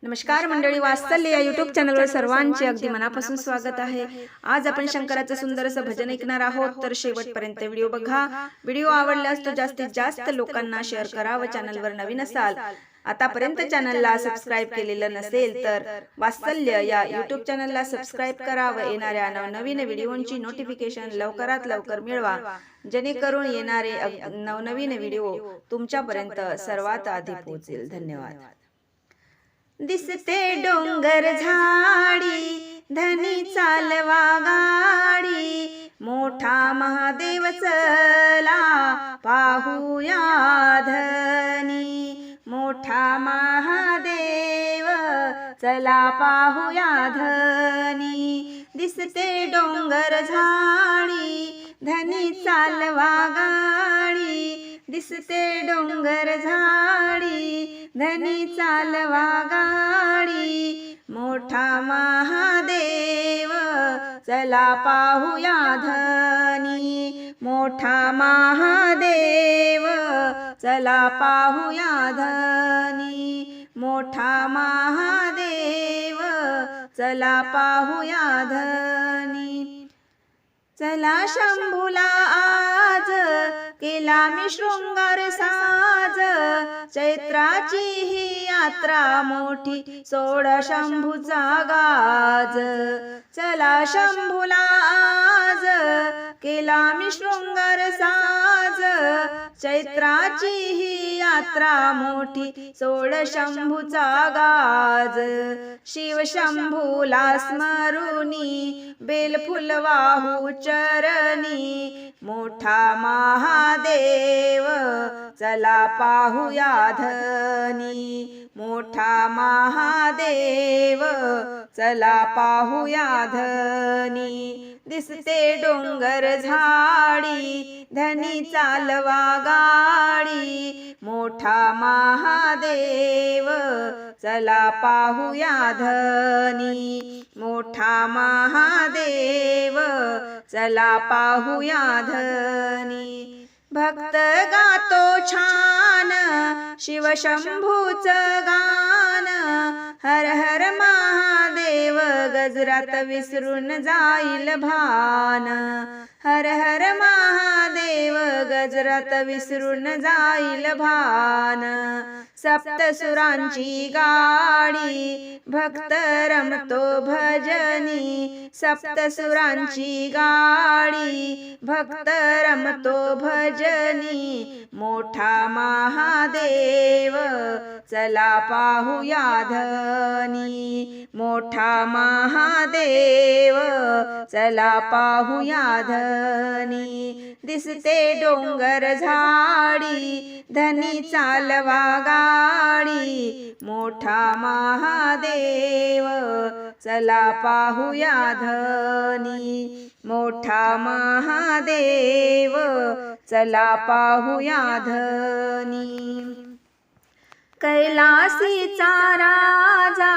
नमस्कार मंडळी, वात्सल्य या यूट्यूब चॅनलवर सर्वांचे अगदी मनापासून स्वागत आहे। आज आपण शंकराचं सुंदर असं भजन ऐकणार आहोत, तर शेवटपर्यंत व्हिडिओ बघा। व्हिडिओ आवडल्यास तो जास्तीत जास्त लोकांना शेअर करा व चॅनलवर नवीन असाल, आतापर्यंत चॅनलला सबस्क्राइब केलेलं नसेल तर वात्सल्य या यूट्यूब चॅनलला सबस्क्राइब करा व येणाऱ्या नवनवीन व्हिडिओंची नोटिफिकेशन लवकरात लवकर मिळवा, जेणेकरून येणारे नवनवीन व्हिडिओ तुमच्यापर्यंत सर्वात आधी पोहोचेल। धन्यवाद। दिसते डोंगर झाडी, धनी चालवा गाडी, मोठा महादेव चला पाहूया धनी, मोठा महादेव चला पाहूया धनी। दिसते डोंगर झाडी, धनी चालवा गाडी, दिसते डोंगर झाडी, धनी चालवा गाडी, मोठा महादेव चला पाहूया धनी, मोठा महादेव चला पाहूया धनी, मोठा महादेव चला पाहूया धनी। चला शंभूला आज केला मी शृंगार साज, चैत्राची ही यात्रा मोठी सोडा शंभूचा गाज। चला शंभूला आज केला मी शृंगार साज, चैत्राची ही यात्रा मोठी सोड शंभूचा गाज। शिव शंभूला स्मरुनी बेलफुल वाहू चरणी, मोठा महादेव चला पाहूया धनी, मोठा महादेव चला पाहूया धनी। दिसते डोंगर झाडी, धनी चालवा गाडी, मोठा महादेव चला पाहूया धनी, मोठा महादेव चला पाहूया धनी। भक्त गातो छान शिव शंभूचं गान, हर हर महादेव गजरात विसरून जाईल भान, हर हर महादेव गजरात विसरून जाईल भान। सप्तसुरांची गाडी भक्त रमतो भजनी, सप्तसुरांची गाडी भक्त रमतो भजनी, मोठा महादेव चला पाहूया धनी, मोठा महादेव चला पाहूया धनी। दिसते डोंगर झाडी, धनी चालवा गाडी, मोठा महादेव चला पाहूया धनी, मोठा महादेव चला पाहूया धनी। कैलासीचा राजा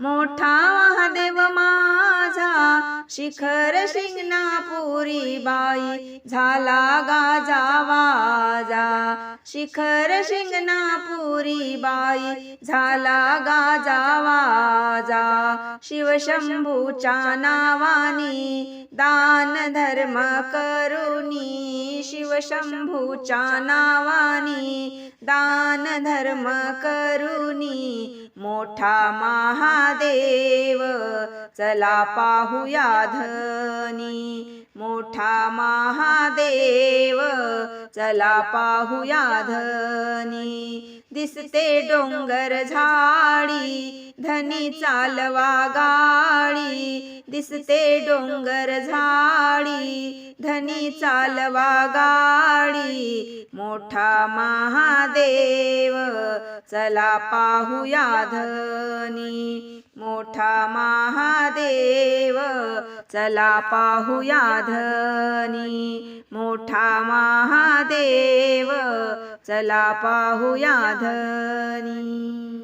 मोठा महादेव माझा, शिखर शिंगणापुरी बाई झाला गाजा वाजा, शिखर शिंगणापुरी बाई झाला गाजा वाजा। शिवशंभूच्या नावानी दान धर्म करुनी, शिवशंभूच्या नावानी दान धर्म करुनी, मोठा महादेव चला पाहूया धनी, मोठा महादेव चला पाहूया धनी। दिसते डोंगर झाडी, धनी चालवा गाडी, दिसते डोंगर झाडी, धनी चालवा गाडी, मोठा महादेव चला पाहूया धनी, मोठा महादेव चला पाहूया धनी, मोठा महादेव चला पाहूया धनी।